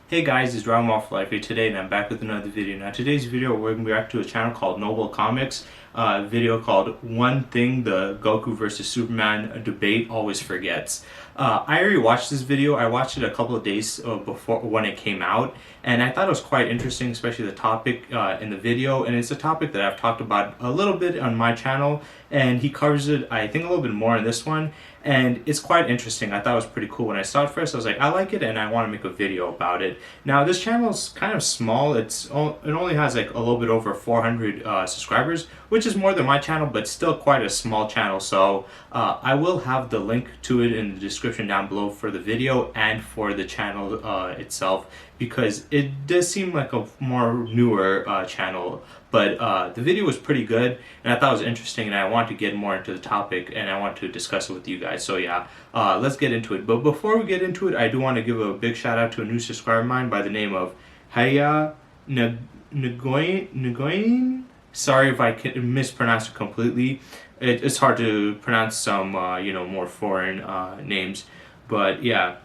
Hey guys, it's Dragon Ball for Life here today, and I'm back with another video. Now, today's video, we're going to react to a channel called Noble Comics, a video called One Thing the Goku versus Superman Debate Always Forgets. I already watched this video. I watched it a couple of days before when it came out, and I thought it was quite interesting, especially the topic in the video. And it's a topic that I've talked about a little bit on my channel, and he covers it, I think, a little bit more in this one. And it's quite interesting. I thought it was pretty cool. When I saw it first, I was like, I like it, and I want to make a video about it. Now, this channel is kind of small. It only has like a little bit over 400 subscribers, which is more than my channel, but still quite a small channel. So I will have the link to it in the description down below for the video and for the channel itself, because it does seem like a more newer channel. But the video was pretty good, and I thought it was interesting, and I wanted to get more into the topic, and I want to discuss it with you guys. So yeah, let's get into it. But before we get into it, I do want to give a big shout out to a new subscriber of mine by the name of Haya Nguyen. Sorry if I can mispronounce it completely. It's hard to pronounce some more foreign names, but yeah.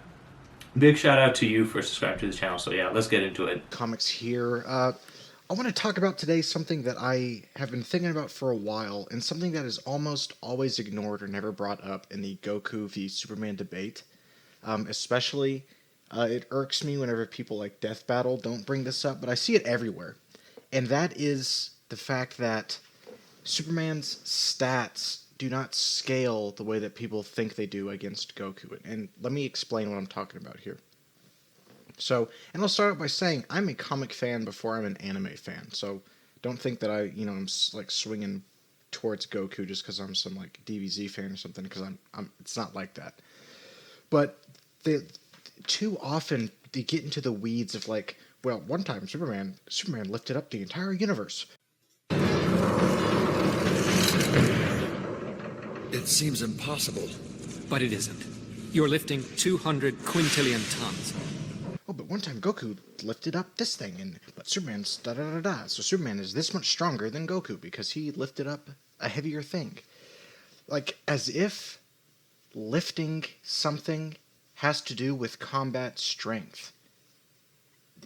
Big shout out to you for subscribing to the channel. So yeah, let's get into it. Comics here. I want to talk about today something that I have been thinking about for a while, and something that is almost always ignored or never brought up in the Goku v Superman debate. Especially, it irks me whenever people like Death Battle don't bring this up, but I see it everywhere. And that is the fact that Superman's stats do not scale the way that people think they do against Goku. And let me explain what I'm talking about here. So, and I'll start out by saying I'm a comic fan before I'm an anime fan. So, don't think that I'm like swinging towards Goku just because I'm some like DBZ fan or something. Because it's not like that. But too often they get into the weeds of like, well, one time Superman lifted up the entire universe. It seems impossible. But it isn't. You're lifting 200 quintillion tons. Oh, but one time Goku lifted up this thing, but Superman's da-da-da-da. So Superman is this much stronger than Goku because he lifted up a heavier thing. Like, as if lifting something has to do with combat strength.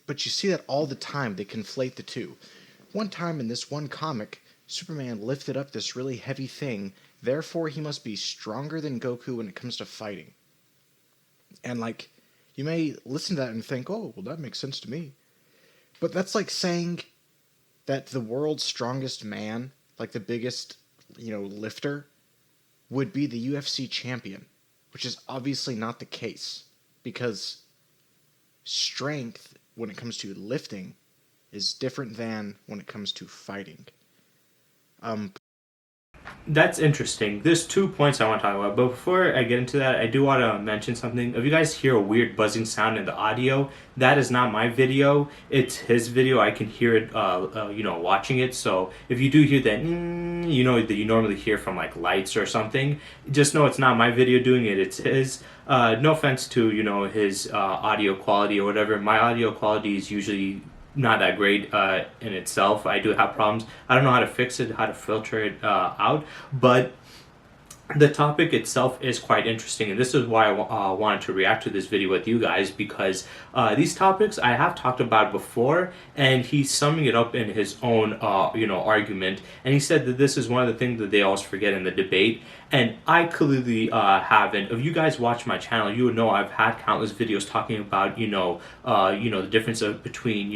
But you see that all the time. They conflate the two. One time in this one comic, Superman lifted up this really heavy thing, therefore he must be stronger than Goku when it comes to fighting. And like, you may listen to that and think, oh, well, that makes sense to me. But that's like saying that the world's strongest man, like the biggest, lifter, would be the UFC champion, which is obviously not the case, because strength, when it comes to lifting, is different than when it comes to fighting. That's interesting. There's 2 points I want to talk about, but before I get into that, I do want to mention something. If you guys hear a weird buzzing sound in the audio, that is not my video. It's his video. I can hear it, watching it. So if you do hear that, that you normally hear from like lights or something, just know it's not my video doing it. It's his. No offense to his audio quality or whatever. My audio quality is usually not that great in itself. I do have problems. I don't know how to fix it, how to filter it out, but the topic itself is quite interesting, and this is why I wanted to react to this video with you guys, because these topics I have talked about before, and he's summing it up in his own argument, and he said that this is one of the things that they always forget in the debate, and I clearly haven't. If you guys watch my channel, you would know I've had countless videos talking about the difference between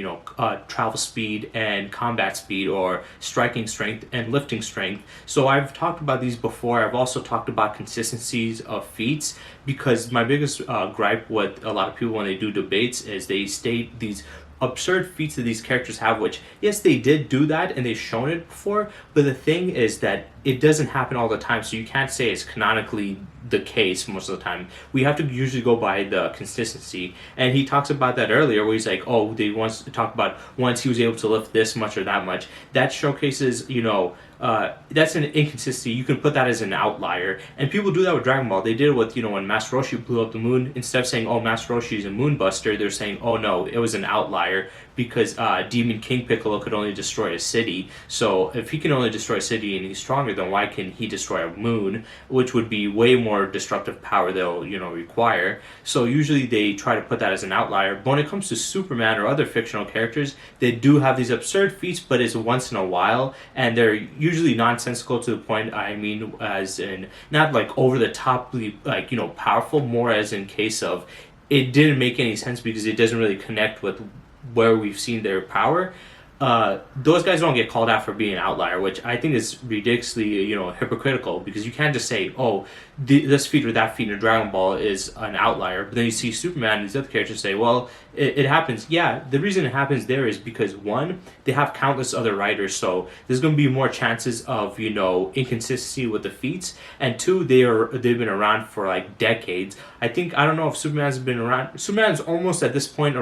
travel speed and combat speed, or striking strength and lifting strength. So I've talked about these before. I've also talked about consistencies of feats, because my biggest gripe with a lot of people when they do debates is they state these absurd feats that these characters have, which, yes, they did do that and they've shown it before, but the thing is that it doesn't happen all the time, so you can't say it's canonically the case most of the time. We have to usually go by the consistency, and he talks about that earlier where he's like, oh, they once talk about once he was able to lift this much or that much. That showcases that's an inconsistency. You can put that as an outlier, and people do that with Dragon Ball. They did it with when Master Roshi blew up the moon. Instead of saying, oh, Master Roshi is a moon buster, they're saying, oh no, it was an outlier because Demon King Piccolo could only destroy a city. So if he can only destroy a city and he's stronger stronger, then why can he destroy a moon, which would be way more destructive power they'll, require. So usually they try to put that as an outlier. But when it comes to Superman or other fictional characters, they do have these absurd feats, but it's once in a while, and they're usually nonsensical to the point, I mean, as in not like over the top, like, powerful, more as in case of it didn't make any sense because it doesn't really connect with where we've seen their power. Those guys don't get called out for being an outlier, which I think is ridiculously, hypocritical, because you can't just say, oh, this feat or that feat in Dragon Ball is an outlier, but then you see Superman and these other characters say, well, it happens. Yeah, the reason it happens there is because, one, they have countless other writers, so there's going to be more chances of, inconsistency with the feats, and two, they've been around for like decades. I don't know if Superman's been around. Superman's almost at this point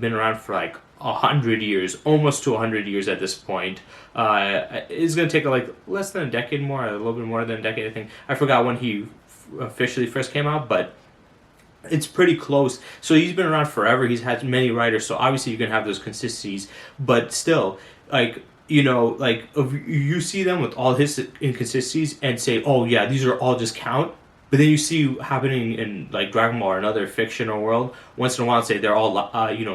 been around for like 100 years, almost to 100 years at this point. It's going to take like less than a decade more, a little bit more than a decade, I think. I forgot when he officially first came out, but it's pretty close. So he's been around forever. He's had many writers, so obviously you're going to have those consistencies, but still, like, like if you see them with all his inconsistencies and say, oh yeah, these are all just count. But then you see happening in like Dragon Ball or another fictional world, once in a while say they're all,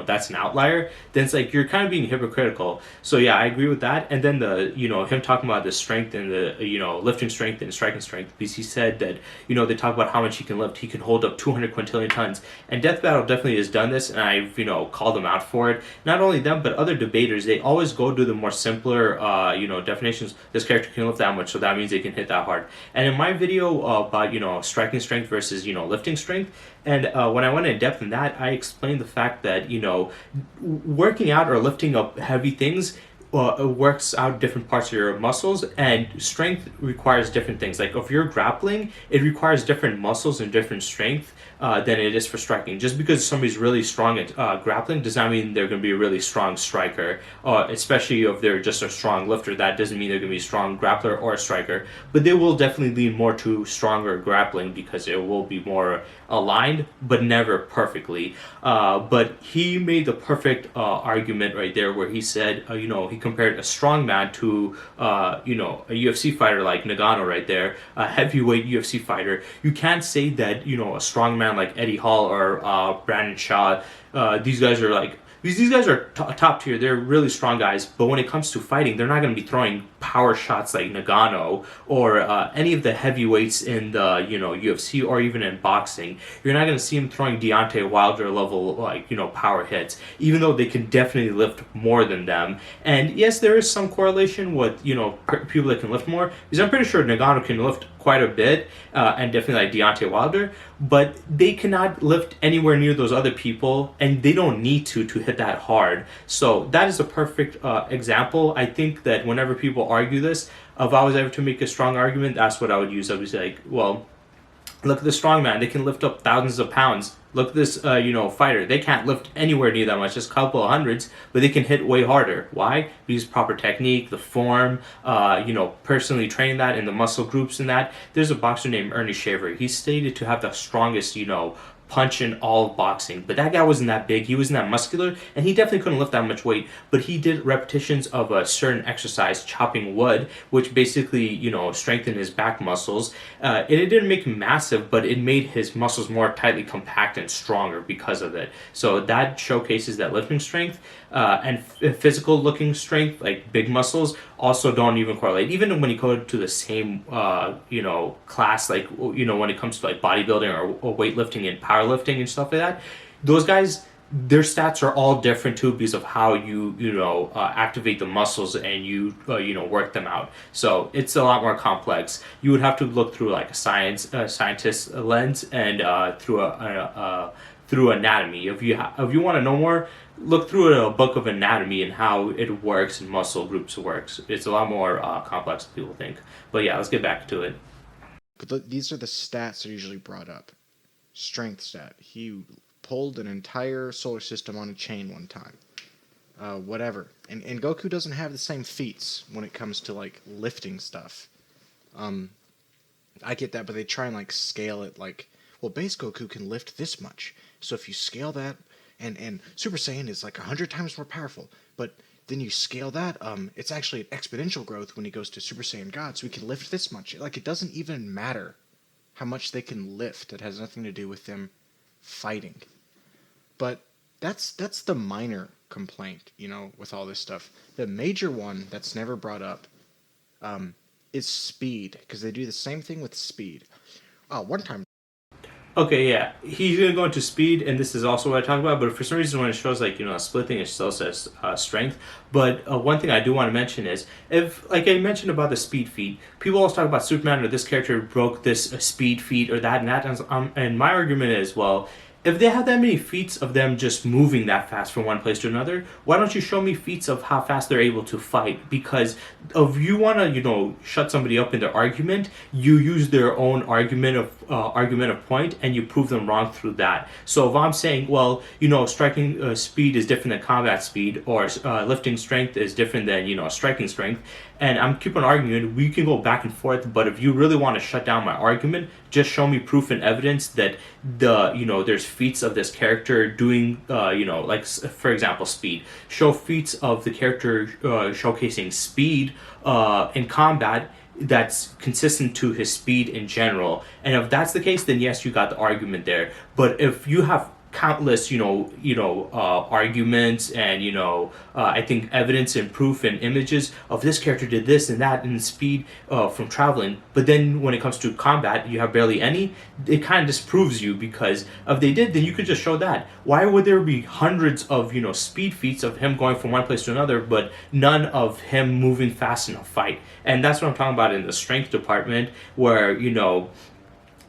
that's an outlier. Then it's like you're kind of being hypocritical. So yeah, I agree with that. And then him talking about the strength and the, lifting strength and striking strength, because he said that, they talk about how much he can lift. He can hold up 200 quintillion tons. And Death Battle definitely has done this, and I've, called them out for it. Not only them, but other debaters, they always go to the more simpler, definitions. This character can lift that much, so that means they can hit that hard. And in my video about, striking strength versus lifting strength, and when I went in depth in that, I explained the fact that working out or lifting up heavy things works out different parts of your muscles, and strength requires different things. Like if you're grappling, it requires different muscles and different strength than it is for striking. Just because somebody's really strong at grappling does not mean they're going to be a really strong striker, especially if they're just a strong lifter. That doesn't mean they're going to be a strong grappler or a striker, but they will definitely lean more to stronger grappling because it will be more aligned, but never perfectly. But he made the perfect argument right there where he said, he compared a strong man to, a UFC fighter like Nagano right there, a heavyweight UFC fighter. You can't say that, a strong man like Eddie Hall or Brandon Shaw, these guys are like, these guys are top tier. They're really strong guys, but when it comes to fighting, they're not going to be throwing power shots like Nagano or any of the heavyweights in the UFC or even in boxing. You're not going to see them throwing Deontay Wilder level power hits, even though they can definitely lift more than them. And yes, there is some correlation with people that can lift more, because I'm pretty sure Nagano can lift quite a bit, and definitely like Deontay Wilder, but they cannot lift anywhere near those other people, and they don't need to hit that hard. So that is a perfect example. I think that whenever people argue this, if I was ever to make a strong argument, that's what I would use. I would say, like, well, look at the strong man. They can lift up thousands of pounds. Look at this, fighter. They can't lift anywhere near that much, just a couple of hundreds, but they can hit way harder. Why? Because proper technique, the form, personally training that in the muscle groups and that. There's a boxer named Ernie Shaver. He's stated to have the strongest, punch in all of boxing, but that guy wasn't that big, he wasn't that muscular, and he definitely couldn't lift that much weight, but he did repetitions of a certain exercise, chopping wood, which basically strengthened his back muscles. It didn't make him massive, but it made his muscles more tightly compact and stronger because of it. So that showcases that lifting strength and physical looking strength, like big muscles, also don't even correlate. Even when you go to the same class, like when it comes to like bodybuilding or weightlifting and powerlifting and stuff like that, those guys, their stats are all different too because of how you activate the muscles and you work them out. So it's a lot more complex. You would have to look through like a scientist lens and through anatomy. If you want to know more, look through a book of anatomy and how it works and muscle groups works. It's a lot more complex than people think. But yeah, let's get back to it. But these are the stats that are usually brought up. Strength stat. He pulled an entire solar system on a chain one time. Whatever. And Goku doesn't have the same feats when it comes to like lifting stuff. I get that, but they try and like scale it like, well, base Goku can lift this much. So if you scale that, and Super Saiyan is like 100 times more powerful, but then you scale that, it's actually an exponential growth when he goes to Super Saiyan God, so he can lift this much. Like, it doesn't even matter how much they can lift. It has nothing to do with them fighting. But that's the minor complaint, with all this stuff. The major one that's never brought up is speed, because they do the same thing with speed. One time. Okay, yeah, he's gonna go into speed, and this is also what I talk about. But for some reason, when it shows like a split thing, it still says strength. But one thing I do want to mention is, if like I mentioned about the speed feat, people always talk about Superman or this character broke this speed feat or that and that, and my argument is, well, if they have that many feats of them just moving that fast from one place to another, why don't you show me feats of how fast they're able to fight? Because if you want to, shut somebody up in their argument, you use their own argument of point, and you prove them wrong through that. So if I'm saying, well, striking speed is different than combat speed, or lifting strength is different than striking strength, and I'm keeping arguing, we can go back and forth. But if you really want to shut down my argument, just show me proof and evidence that there's feats of this character doing like for example speed. Show feats of the character showcasing speed in combat that's consistent to his speed in general. And if that's the case, then yes, you got the argument there. But if you have countless arguments and I think evidence and proof and images of this character did this and that and speed from traveling, but then when it comes to combat you have barely any, it kind of disproves you, because if they did, then you could just show that. Why would there be hundreds of speed feats of him going from one place to another, but none of him moving fast in a fight? And that's what I'm talking about in the strength department, where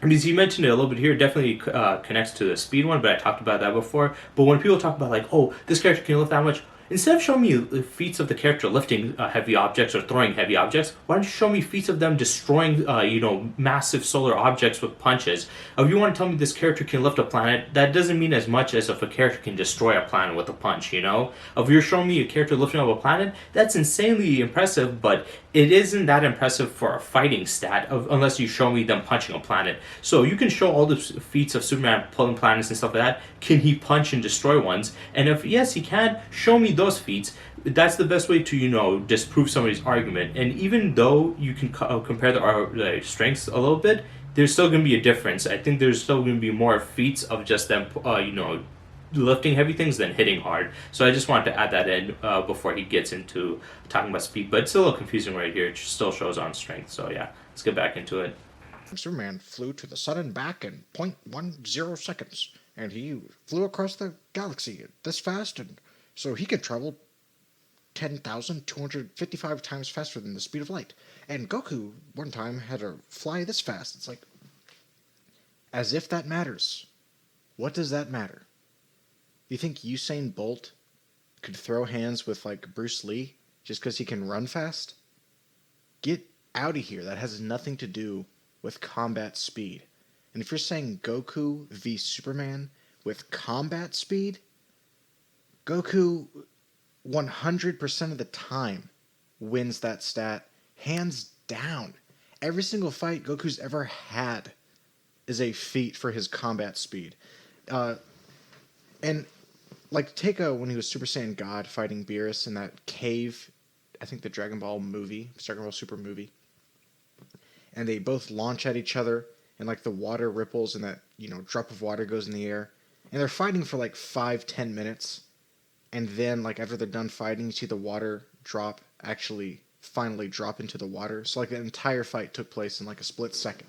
because you mentioned it a little bit here, it definitely connects to the speed one, but I talked about that before. But when people talk about like, oh, this character can lift that much, instead of showing me feats of the character lifting heavy objects or throwing heavy objects, why don't you show me feats of them destroying, massive solar objects with punches? If you want to tell me this character can lift a planet, that doesn't mean as much as if a character can destroy a planet with a punch, If you're showing me a character lifting up a planet, that's insanely impressive, but it isn't that impressive for a fighting stat unless you show me them punching a planet. So you can show all the feats of Superman pulling planets and stuff like that. Can he punch and destroy ones? And if yes, he can, show me those feats. That's the best way to disprove somebody's argument. And even though you can compare the strengths a little bit, there's still going to be a difference. I think there's still going to be more feats of just them lifting heavy things than hitting hard. So I just wanted to add that in before he gets into talking about speed. But it's still a little confusing right here. It still shows on strength. So yeah, let's get back into it. Superman flew to the sun and back in 0.10 seconds, and he flew across the galaxy this fast, and so he could travel 10,255 times faster than the speed of light. And Goku one time had to fly this fast. It's like, as if that matters. What does that matter? You think Usain Bolt could throw hands with like Bruce Lee just because he can run fast? Get out of here. That has nothing to do with combat speed. And if you're saying Goku v Superman with combat speed, Goku 100% of the time wins that stat, hands down. Every single fight Goku's ever had is a feat for his combat speed. And like, take when he was Super Saiyan God fighting Beerus in that cave, I think the Dragon Ball Super movie. And they both launch at each other, and like the water ripples and that, drop of water goes in the air. And they're fighting for like 5-10 minutes. And then, like, after they're done fighting, you see the water finally drop into the water. So, like, the entire fight took place in, like, a split second.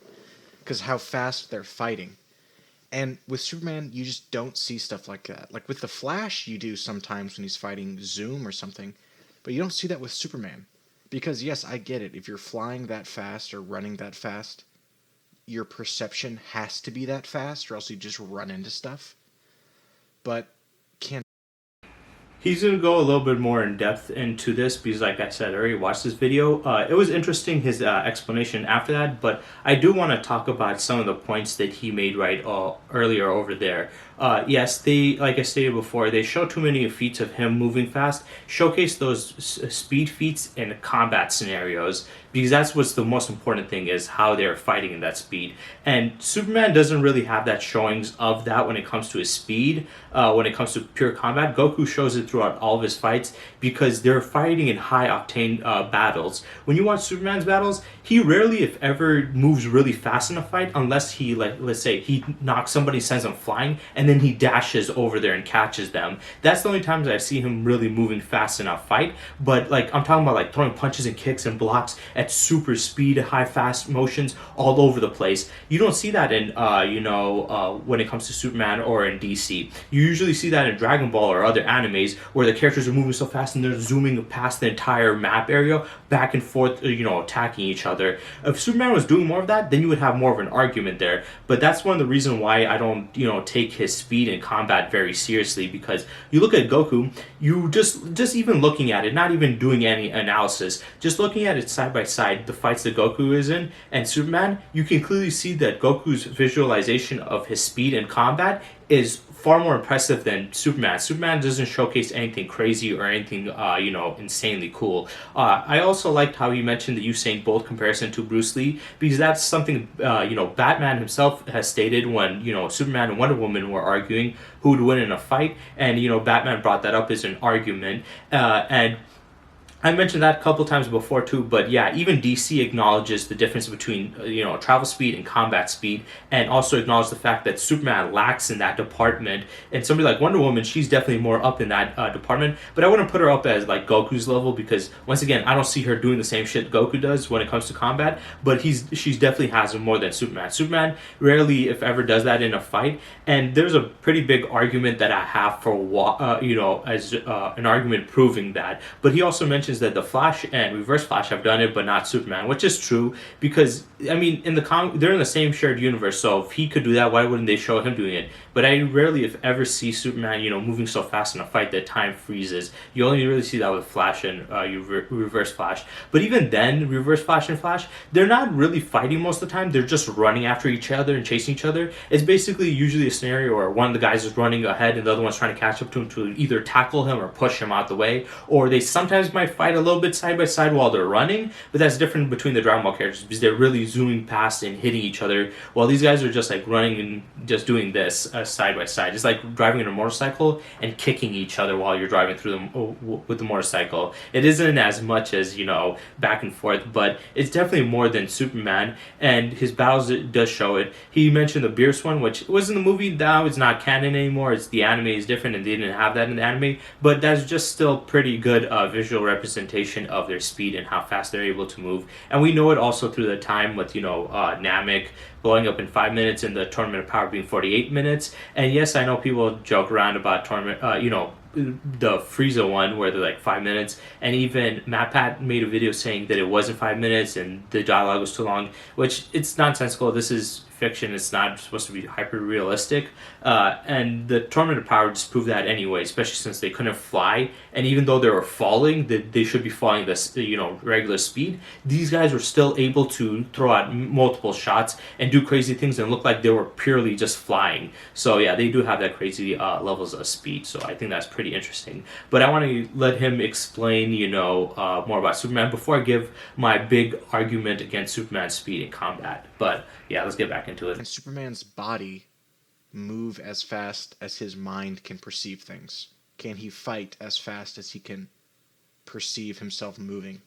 Because how fast they're fighting. And with Superman, you just don't see stuff like that. Like, with the Flash, you do sometimes when he's fighting Zoom or something. But you don't see that with Superman. Because, yes, I get it. If you're flying that fast or running that fast, your perception has to be that fast, or else you just run into stuff. But he's going to go a little bit more in depth into this because, like I said, I already watched this video. It was interesting, his explanation after that, but I do want to talk about some of the points that he made earlier over there. Yes, they, like I stated before, they show too many feats of him moving fast, showcase those speed feats in combat scenarios, because that's what's the most important thing, is how they're fighting in that speed. And Superman doesn't really have that showings of that when it comes to his speed. When it comes to pure combat, Goku shows it through throughout all of his fights because they're fighting in high octane battles. When you watch Superman's battles, he rarely, if ever, moves really fast in a fight unless he, like, let's say he knocks somebody, sends them flying, and then he dashes over there and catches them. That's the only times I see him really moving fast in a fight. But like I'm talking about, like throwing punches and kicks and blocks at super speed, high fast motions all over the place. You don't see that in when it comes to Superman or in DC. You usually see that in Dragon Ball or other animes where the characters are moving so fast and they're zooming past the entire map area, back and forth, attacking each other. If Superman was doing more of that, then you would have more of an argument there. But that's one of the reasons why I don't, take his speed in combat very seriously, because you look at Goku, you just even looking at it, not even doing any analysis, just looking at it side by side, the fights that Goku is in and Superman, you can clearly see that Goku's visualization of his speed in combat is far more impressive than Superman. Superman doesn't showcase anything crazy or anything, insanely cool. I also liked how you mentioned the Usain Bolt comparison to Bruce Lee, because that's something, Batman himself has stated when, Superman and Wonder Woman were arguing who would win in a fight, and, Batman brought that up as an argument, and I mentioned that a couple times before too, but yeah, even DC acknowledges the difference between travel speed and combat speed, and also acknowledges the fact that Superman lacks in that department. And somebody like Wonder Woman, she's definitely more up in that department, but I wouldn't put her up as like Goku's level, because once again, I don't see her doing the same shit Goku does when it comes to combat. But she's definitely has more than Superman. Superman rarely, if ever, does that in a fight, and there's a pretty big argument that I have for as an argument proving that. But he also mentions that the Flash and Reverse Flash have done it, but not Superman, which is true, because I mean, they're in the same shared universe. So if he could do that, why wouldn't they show him doing it? But I rarely, if ever, see Superman, moving so fast in a fight that time freezes. You only really see that with Flash and Reverse Flash. But even then, Reverse Flash and Flash, they're not really fighting most of the time. They're just running after each other and chasing each other. It's basically usually a scenario where one of the guys is running ahead and the other one's trying to catch up to him to either tackle him or push him out the way. Or they sometimes might fight a little bit side by side while they're running, but that's different between the Dragon Ball characters, because they're really zooming past and hitting each other, while these guys are just like running and just doing this side by side. It's like driving in a motorcycle and kicking each other while you're driving through them with the motorcycle. It isn't as much as back and forth, but it's definitely more than Superman, and his battles does show it. He mentioned the Beerus one, which was in the movie. Now it's not canon anymore. It's the anime is different, and they didn't have that in the anime, but that's just still pretty good visual representation of their speed and how fast they're able to move. And we know it also through the time with Namek blowing up in 5 minutes and the Tournament of Power being 48 minutes. And yes, I know people joke around about tournament the Frieza one where they're like 5 minutes, and even MatPat made a video saying that it wasn't 5 minutes and the dialogue was too long, which it's nonsensical. This is fiction. It's not supposed to be hyper realistic, and the Tournament of Power just proved that anyway, especially since they couldn't fly, and even though they were falling, they should be falling this regular speed, these guys were still able to throw out multiple shots and do crazy things and look like they were purely just flying. So yeah, they do have that crazy levels of speed, so I think that's pretty interesting. But I want to let him explain more about Superman before I give my big argument against Superman's speed in combat. But yeah, let's get back into it. Can Superman's body move as fast as his mind can perceive things? Can he fight as fast as he can perceive himself moving?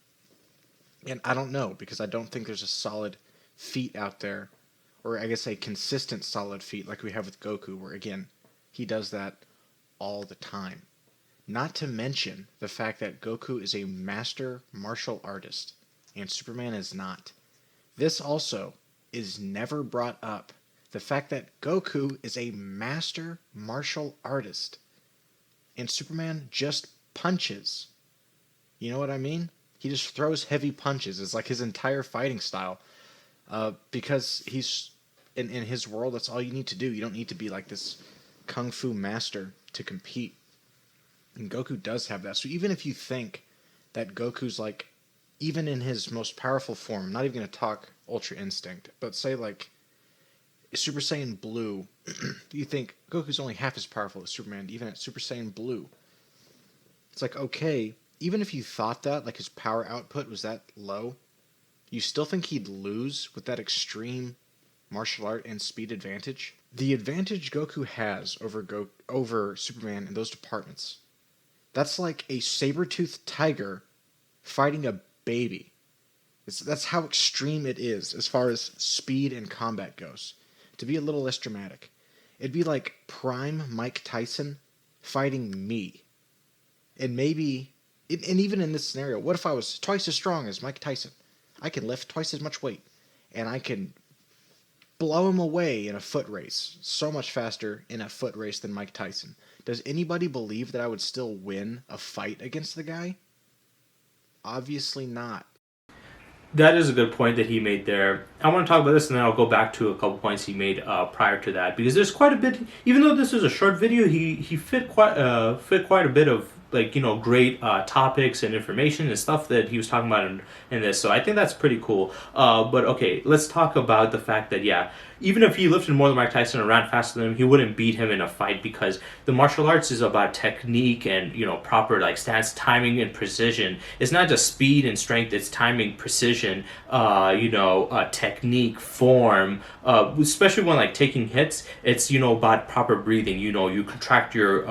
And I don't know, because I don't think there's a solid feat out there, or I guess a consistent solid feat like we have with Goku, where again, he does that all the time. Not to mention the fact that Goku is a master martial artist, and Superman is not. This also is never brought up. The fact that Goku is a master martial artist and Superman just punches. You know what I mean? He just throws heavy punches. It's like his entire fighting style. Because he's in his world, that's all you need to do. You don't need to be like this kung fu master to compete. And Goku does have that. So even if you think that Goku's like, even in his most powerful form, I'm not even going to talk Ultra Instinct, but say like Super Saiyan Blue, you think Goku's only half as powerful as Superman, even at Super Saiyan Blue. It's like, okay, even if you thought that, like his power output was that low, you still think he'd lose with that extreme martial art and speed advantage? The advantage Goku has over Superman in those departments, That's like a saber-toothed tiger fighting a baby. That's how extreme it is as far as speed and combat goes. To be a little less dramatic, it'd be like prime Mike Tyson fighting me. And maybe, and even in this scenario, what if I was twice as strong as Mike Tyson? I can lift twice as much weight, and I can blow him away in a foot race so much faster in a foot race than Mike Tyson. Does anybody believe that I would still win a fight against the guy? Obviously not. That is a good point that he made there. I want to talk about this, and then I'll go back to a couple points he made prior to that, because there's quite a bit. Even though this is a short video, he fit quite a bit of, like, great topics and information and stuff that he was talking about in this. So I think that's pretty cool. But okay, let's talk about the fact that, yeah, even if he lifted more than Mike Tyson and ran faster than him, he wouldn't beat him in a fight, because the martial arts is about technique and, proper, like, stance, timing, and precision. It's not just speed and strength, it's timing, precision, technique, form, especially when, like, taking hits. It's, about proper breathing. You contract your,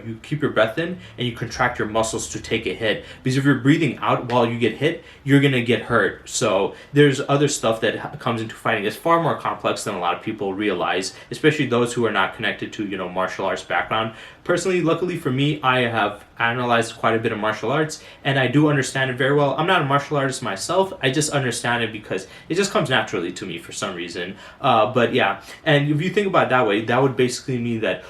you keep your breath in, and you contract your muscles to take a hit, because if you're breathing out while you get hit, you're gonna get hurt. So there's other stuff that comes into fighting. It's far more complex than a lot of people realize, especially those who are not connected to martial arts background. Personally, luckily for me, I have analyzed quite a bit of martial arts, and I do understand it very well. I'm not a martial artist myself, I just understand it because it just comes naturally to me for some reason. But yeah, and if you think about it that way, that would basically mean that,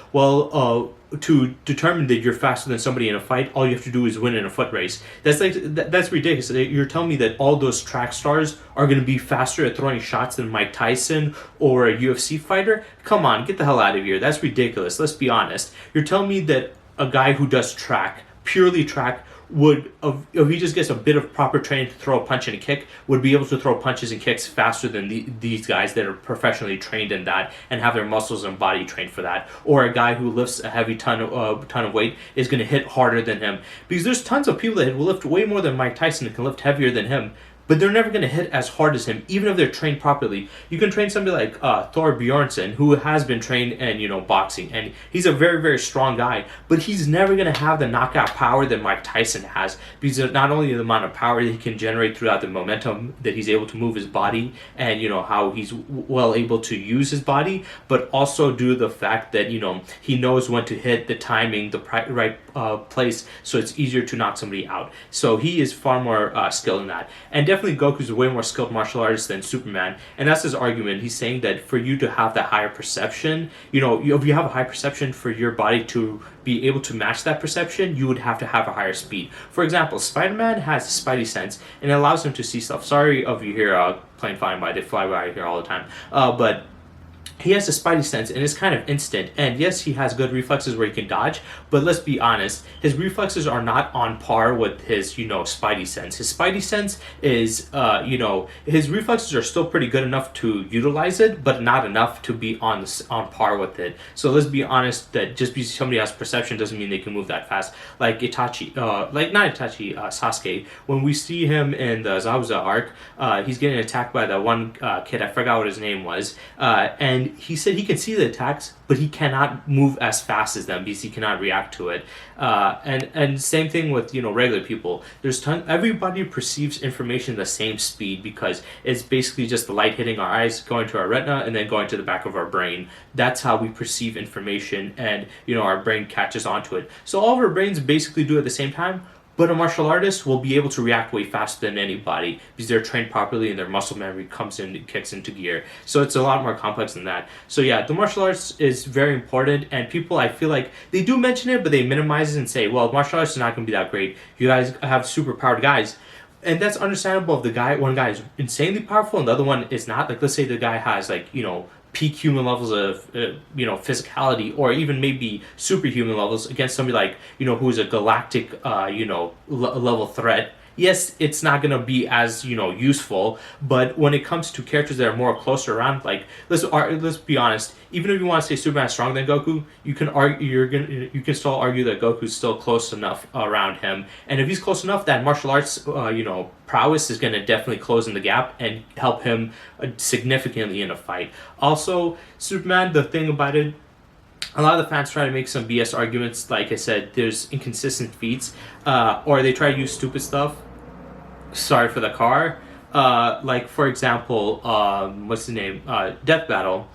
to determine that you're faster than somebody in a fight, all you have to do is win in a foot race. That's ridiculous. You're telling me that all those track stars are going to be faster at throwing shots than Mike Tyson or a UFC fighter? Come on, get the hell out of here. That's ridiculous. Let's be honest. You're telling me that a guy who does track, purely track, would, if he just gets a bit of proper training to throw a punch and a kick, would be able to throw punches and kicks faster than these guys that are professionally trained in that and have their muscles and body trained for that. Or a guy who lifts a heavy ton of weight is going to hit harder than him, because there's tons of people that will lift way more than Mike Tyson and can lift heavier than him, but they're never going to hit as hard as him, even if they're trained properly. You can train somebody like Thor Bjornsson, who has been trained in, boxing, and he's a very, very strong guy, but he's never going to have the knockout power that Mike Tyson has, because of not only the amount of power that he can generate throughout the momentum that he's able to move his body, and, how he's well able to use his body, but also due to the fact that, he knows when to hit, the timing, the right place, so it's easier to knock somebody out. So he is far more skilled in that. And definitely Goku's a way more skilled martial artist than Superman, and that's his argument. He's saying that for you to have that higher perception, if you have a high perception, for your body to be able to match that perception, you would have to have a higher speed. For example, Spider-Man has Spidey sense, and it allows him to see stuff. Sorry if you hear plane flying by, they fly by here all the time, but he has a spidey sense, and it's kind of instant. And yes, he has good reflexes where he can dodge, but let's be honest, his reflexes are not on par with his, spidey sense. His spidey sense is, his reflexes are still pretty good enough to utilize it, but not enough to be on par with it. So let's be honest, that just because somebody has perception doesn't mean they can move that fast. Like Sasuke, when we see him in the Zabuza arc, he's getting attacked by that one kid, I forgot what his name was, and he said he can see the attacks, but he cannot move as fast as them because he cannot react to it. And same thing with regular people. Everybody perceives information the same speed, because it's basically just the light hitting our eyes, going to our retina, and then going to the back of our brain. That's how we perceive information, and our brain catches onto it. So all of our brains basically do it at the same time. But a martial artist will be able to react way faster than anybody, because they're trained properly and their muscle memory kicks into gear. So it's a lot more complex than that. So yeah, the martial arts is very important, and people, I feel like they do mention it, but they minimize it and say, well, martial arts is not going to be that great. You guys have super powered guys. And that's understandable if one guy is insanely powerful and the other one is not. Like, let's say the guy has, like, peak human levels of physicality, or even maybe superhuman levels, against somebody like who's a galactic level threat. Yes, it's not going to be as useful, but when it comes to characters that are more closer around, like, let's be honest, even if you want to say Superman is stronger than Goku, you can still argue that Goku's still close enough around him, and if he's close enough, that martial arts prowess is going to definitely close in the gap and help him significantly in a fight. Also, Superman, the thing about it, a lot of the fans try to make some BS arguments. Like I said, there's inconsistent feats, or they try to use stupid stuff. Sorry for the car. Like for example, what's the name? Death Battle.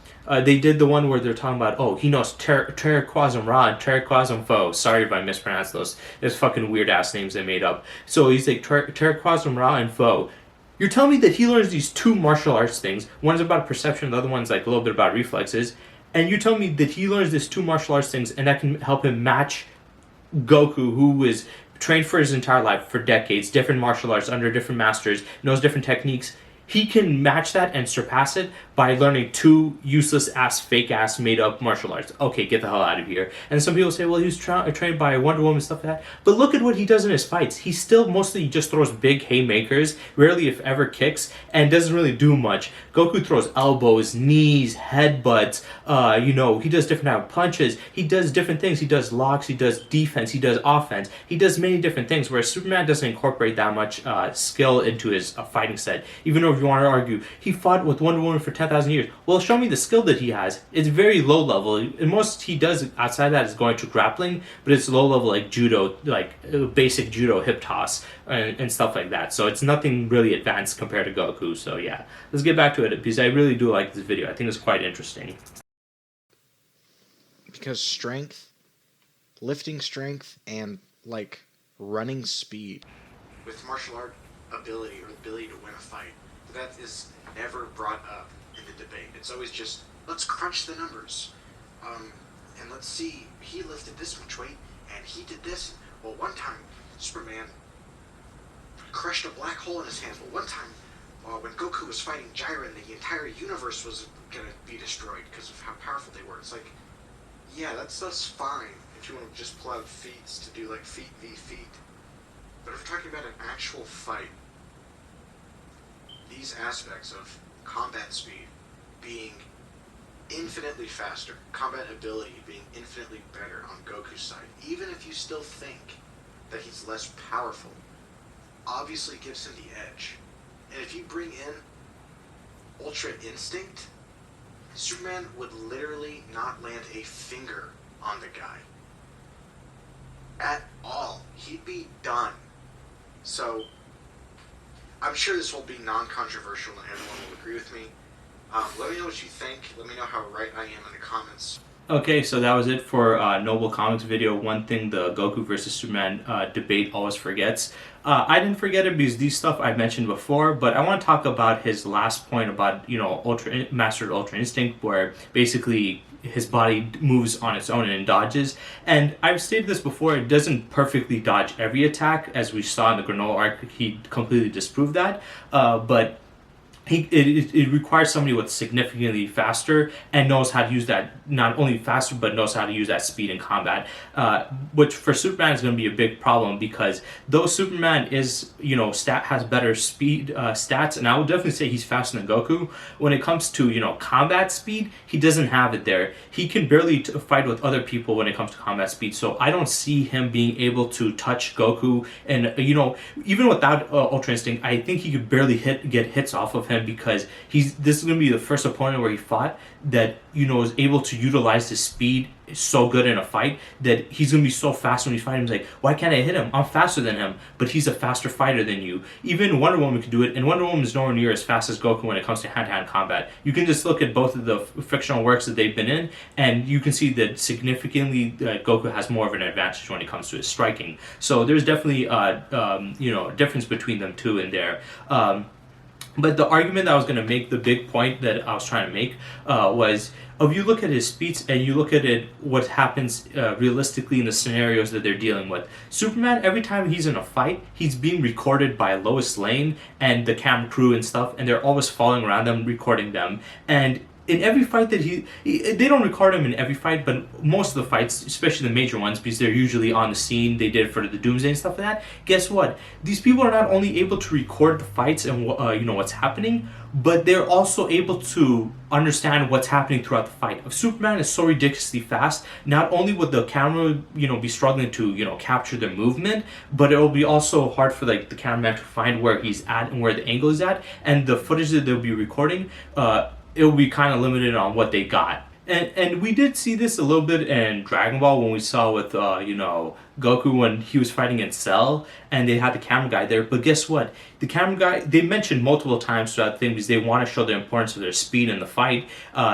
They did the one where they're talking about, oh, he knows Terraquasm Ra and Terraquasm Foe. Sorry if I mispronounced those. There's fucking weird ass names they made up. So he's like Terraquasm Ra and Foe. You're telling me that he learns these two martial arts things. One's about perception, the other one's like a little bit about reflexes. And you're telling me that he learns these two martial arts things and that can help him match Goku, who is trained for his entire life, for decades, different martial arts under different masters, knows different techniques. He can match that and surpass it by learning two useless ass, fake ass, made up martial arts. Okay, get the hell out of here. And some people say, well, he was trained by Wonder Woman and stuff like that. But look at what he does in his fights. He still mostly just throws big haymakers, rarely if ever kicks, and doesn't really do much. Goku throws elbows, knees, headbutts, he does different type of punches. He does different things. He does locks, he does defense, he does offense. He does many different things, whereas Superman doesn't incorporate that much skill into his fighting set. Even though if you want to argue, he fought with Wonder Woman for 10,000 years. Well, show me the skill that he has. It's very low level. And most he does outside that is going to grappling, but it's low level like judo, like basic judo hip toss and stuff like that. So it's nothing really advanced compared to Goku. So yeah, let's get back to it because I really do like this video. I think it's quite interesting. Because strength, lifting strength, and like running speed with martial art ability or ability to win a fight, that is never brought up in the debate. It's always just, let's crunch the numbers. And let's see, he lifted this much weight, and he did this. Well, one time, Superman crushed a black hole in his hands. Well, one time, when Goku was fighting Jiren, the entire universe was going to be destroyed because of how powerful they were. It's like, yeah, that's fine if you want to just pull out feats to do like feat v feat. But if we're talking about an actual fight, these aspects of combat speed being infinitely faster, combat ability being infinitely better on Goku's side, even if you still think that he's less powerful, obviously gives him the edge. And if you bring in Ultra Instinct, Superman would literally not land a finger on the guy. At all. He'd be done. So, I'm sure this will be non-controversial and everyone will agree with me. Let me know what you think. Let me know how right I am in the comments. Okay, so that was it for Noble Comics video. One thing the Goku versus Superman debate always forgets. I didn't forget it because these stuff I mentioned before, but I want to talk about his last point about, mastered Ultra Instinct, where basically his body moves on its own and dodges. And I've stated this before, it doesn't perfectly dodge every attack. As we saw in the Granola arc, he completely disproved that. But it requires somebody with significantly faster and knows how to use that, not only faster, but knows how to use that speed in combat, which for Superman is going to be a big problem because though Superman is, has better speed stats, and I would definitely say he's faster than Goku, when it comes to, combat speed, he doesn't have it there. He can barely fight with other people when it comes to combat speed, so I don't see him being able to touch Goku, and, even without Ultra Instinct, I think he could barely get hits off of him because this is going to be the first opponent where he fought that is able to utilize his speed so good in a fight that he's going to be so fast when he's fighting. He's like, why can't I hit him? I'm faster than him, but he's a faster fighter than you. Even Wonder Woman can do it, and Wonder Woman is nowhere near as fast as Goku when it comes to hand-to-hand combat. You can just look at both of the fictional works that they've been in, and you can see that significantly Goku has more of an advantage when it comes to his striking. So there's definitely a difference between them two in there. But the argument that I was going to make, the big point that I was trying to make, was if you look at his speech and you look at it, what happens realistically in the scenarios that they're dealing with. Superman, every time he's in a fight, he's being recorded by Lois Lane and the camera crew and stuff, and they're always following around them, recording them. And in every fight that they don't record him in every fight, but most of the fights, especially the major ones, because they're usually on the scene, they did it for the Doomsday and stuff like that. Guess what? These people are not only able to record the fights and what's happening, but they're also able to understand what's happening throughout the fight. If Superman is so ridiculously fast, not only would the camera, be struggling to, capture the movement, but it will be also hard for the cameraman to find where he's at and where the angle is at, and the footage that they'll be recording, it will be kind of limited on what they got. And we did see this a little bit in Dragon Ball when we saw with Goku when he was fighting in Cell and they had the camera guy there. But guess what? The camera guy, they mentioned multiple times throughout the thing because they want to show the importance of their speed in the fight.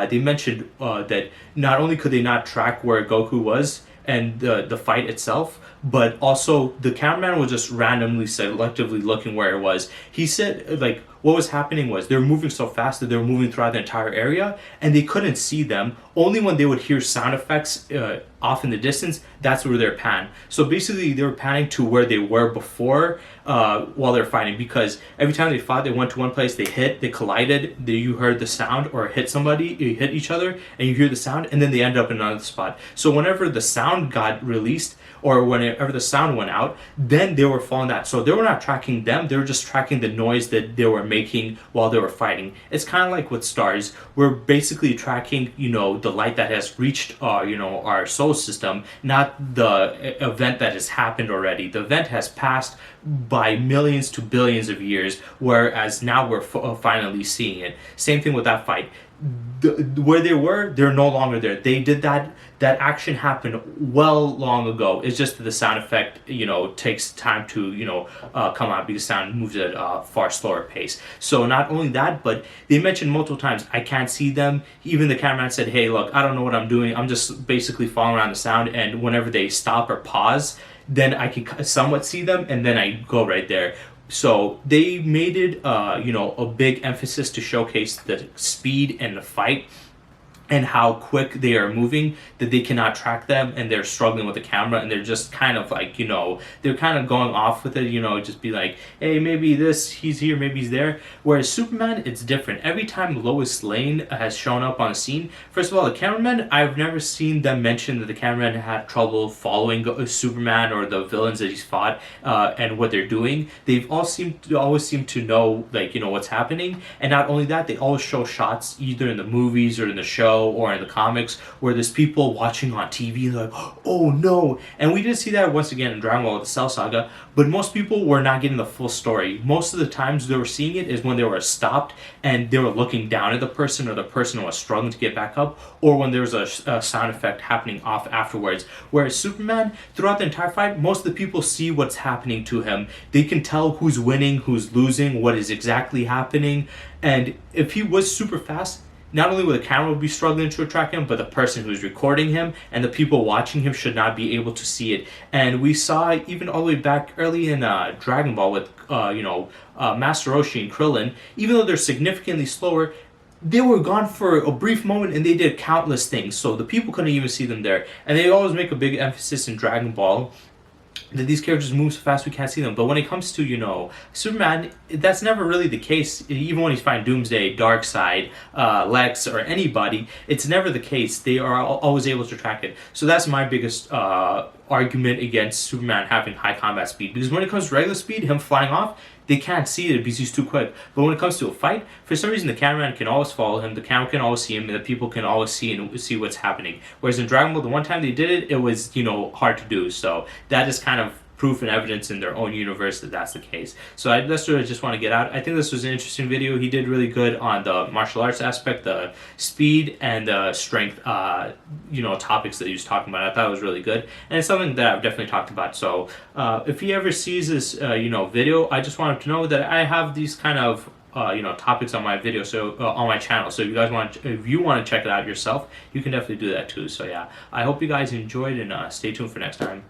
They mentioned that not only could they not track where Goku was and the fight itself, but also the cameraman was just randomly selectively looking where it was. He said like what was happening was they were moving so fast that they were moving throughout the entire area and they couldn't see them. Only when they would hear sound effects off in the distance, that's where they're pan. So basically they were panning to where they were before while they're fighting, because every time they fought, they went to one place, they hit, they collided, you heard the sound, or hit somebody, you hit each other and you hear the sound, and then they end up in another spot. So whenever the sound got released or whenever the sound went out, then they were following that. So they were not tracking them, they were just tracking the noise that they were making while they were fighting. It's kind of like with stars. We're basically tracking, the light that has reached, our solar system, not the event that has happened already. The event has passed by millions to billions of years, whereas now we're finally seeing it. Same thing with that fight. Where they were, they're no longer there. They did that action happened well long ago. It's just that the sound effect takes time to come out because sound moves at a far slower pace. So not only that, but they mentioned multiple times, I can't see them. Even the cameraman said, hey look, I don't know what I'm doing, I'm just basically following around the sound, and whenever they stop or pause, then I can somewhat see them and then I go right there. So they made it a big emphasis to showcase the speed and the fight and how quick they are moving, that they cannot track them and they're struggling with the camera, and they're just kind of like, they're kind of going off with it, just be like, hey, maybe he's here, maybe he's there. Whereas Superman, it's different. Every time Lois Lane has shown up on the scene, first of all, the cameramen, I've never seen them mention that the cameramen had trouble following Superman or the villains that he's fought and what they're doing. They've always seem to know, what's happening. And not only that, they always show shots either in the movies or in the show or in the comics where there's people watching on TV and they're like, oh no. And we did see that once again in Dragon Ball with the Cell Saga, but most people were not getting the full story. Most of the times they were seeing it is when they were stopped and they were looking down at the person, or the person was struggling to get back up, or when there was a sound effect happening off afterwards. Whereas Superman, throughout the entire fight, most of the people see what's happening to him. They can tell who's winning, who's losing, what is exactly happening. And if he was super fast, not only would the camera be struggling to track him, but the person who's recording him and the people watching him should not be able to see it. And we saw even all the way back early in Dragon Ball with Master Roshi and Krillin, even though they're significantly slower, they were gone for a brief moment and they did countless things, so the people couldn't even see them there. And they always make a big emphasis in Dragon Ball that these characters move so fast we can't see them. But when it comes to, Superman, that's never really the case. Even when he's fighting Doomsday, Darkseid, Lex, or anybody, it's never the case. They are always able to track it. So that's my biggest argument against Superman having high combat speed. Because when it comes to regular speed, him flying off, they can't see it because he's too quick. But when it comes to a fight, for some reason the cameraman can always follow him, the camera can always see him, and the people can always see what's happening. Whereas in Dragon Ball, the one time they did it, it was, hard to do. So that is kind of proof and evidence in their own universe that that's the case. So that's what I just want to get out. I think this was an interesting video. He did really good on the martial arts aspect, the speed and the strength, topics that he was talking about. I thought it was really good, and it's something that I've definitely talked about. So if he ever sees this, video, I just want him to know that I have these kind of topics on my video, so on my channel. So if you want to check it out yourself, you can definitely do that too. So yeah, I hope you guys enjoyed, and stay tuned for next time.